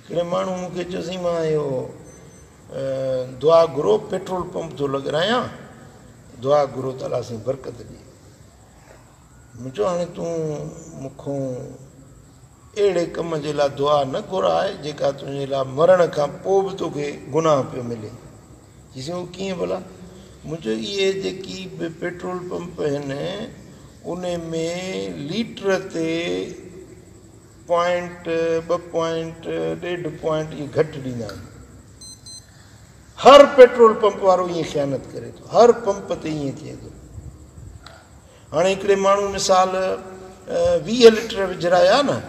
हिकिड़े माण्हू मूंखे चयोसीं मां इहो दुआ घुरो पेट्रोल पंप थो लॻारायां, दुआ घुरो त अलाह साईं बरकत ॾिए। मूं चयो हाणे तूं मूंखां अहिड़े कम जे लाइ दुआ न घुराए जेका तुंहिंजे लाइ मरण खां पोइ बि तोखे गुनाह पियो मिले। चईसीं उहो कीअं भला? मूं चयो इहे जेकी बि पेट्रोल पंप आहिनि उन में लीटर ते पॉइंट 2 पॉइंट 1.5 पॉइंट इहे घटि ॾींदा आहिनि। हर पेट्रोल पंप वारो ईअं ख़यानत करे थो, हर पंप ते ईअं थिए थो। हाणे हिकिड़े माण्हू मिसाल 20 लीटर विझराया न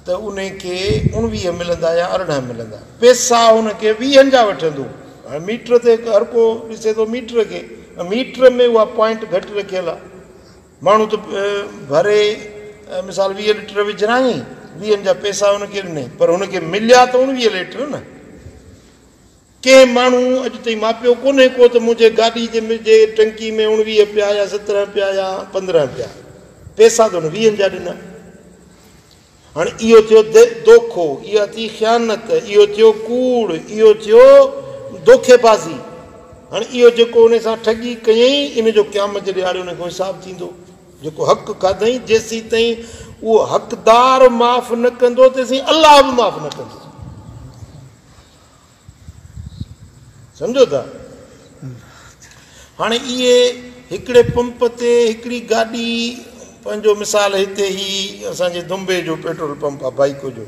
त उन खे 19 मिलंदा या 18 मिलंदा, पैसा हुनखे 20 जा वठंदो। हाणे मीटर ते हर को ॾिसे थो मीटर खे, मीटर में उहा पॉइंट घटि रखियल आहे। माण्हू त भरे मिसाल 20 लीटर विझराई, 20 जा पैसा हुनखे ॾिनई, पर हुनखे मिलिया त 19 लीटर न। कंहिं माण्हू अॼु ताईं मापियो कोन्हे को त मुंहिंजे गाॾी जे टंकी में 19 पिया या 17 पिया या 15 पिया, पैसा त हुन 20 जा ॾिना। हाणे इहो थियो दोखो, इहा थी ख़यानत, इहो थियो कूड़, इहो थियो दोखेबाज़ी। हाणे इहो जेको उन सां ठगी कयईं इन जो क़यामत जे ॾियारे उन खां हिसाबु थींदो। जेको हक़ खाधई जेसीं ताईं उहो हक़दार माफ़ न कंदो तेसीं अलाह बि माफ़ न कंदो। सम्झो था? हाणे इहे हिकिड़े पंप ते हिकिड़ी गाॾी, पंहिंजो मिसाल हिते ई असांजे दुंबे जो पेट्रोल पंप आहे बाइको जो।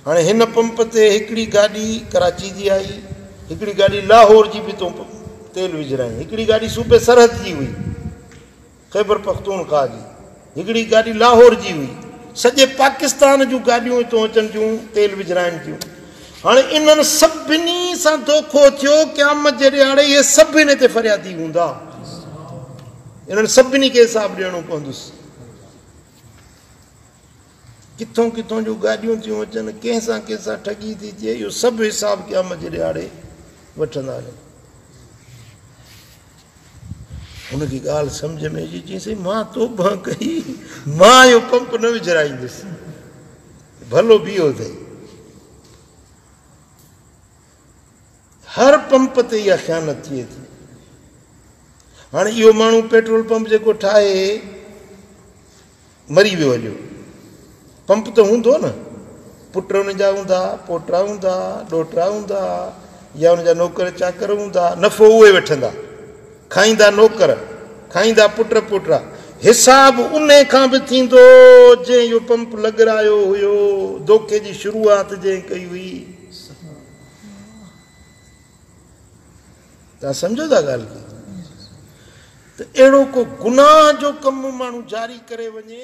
हाणे हिन पंप ते हिकिड़ी गाॾी कराची जी आई, हिकिड़ी गाॾी लाहौर जी बि तो तेल विझराई, हिकिड़ी गाॾी सूबे सरहद जी हुई ख़ैबर पख्तूनख्वा जी, हिकिड़ी गाॾी लाहौर जी हुई। सॼे पाकिस्तान जूं गाॾियूं हितां अचनि थियूं तेल विझराइनि थियूं। हाणे इन्हनि सभिनी सां धोखो थियो, क़यामत जे ॾियारे इहे सभु इन ते फरियादी हूंदा, इन्हनि सभिनी खे हिसाबु ॾियणो पवंदुसि। किथों किथों जूं गाॾियूं थियूं अचनि, कंहिंसां ठगी थी थिए, इहो सभु हिसाबु क़यामत जे ॾियारे वठंदा आहिनि। हुनखे ॻाल्हि सम्झ में अची, चईं मां तौबा कई, मां इहो पंप न विझराईंदुसि, भलो बीहो अथई। हर पंप ते इहा ख़यानत थिए थी। हाणे इहो माण्हू पेट्रोल पंप जेको ठाहे मरी वियो हलियो, पंप त हूंदो न, पुट हुनजा हूंदा, पोटा हूंदा, ॾोहिटा हूंदा या हुनजा नौकर चाकर हूंदा, नफ़ो उहे वठंदा, खाईंदा नौकर, खाईंदा पुट पोटा। हिसाब उन खां बि थींदो जंहिं इहो पंप लॻारायो हुयो, धोखे जी शुरूआत जंहिं कई हुई। तव्हां सम्झो था ॻाल्हि खे? त अहिड़ो को गुनाह जो कमु माण्हू जारी करे वञे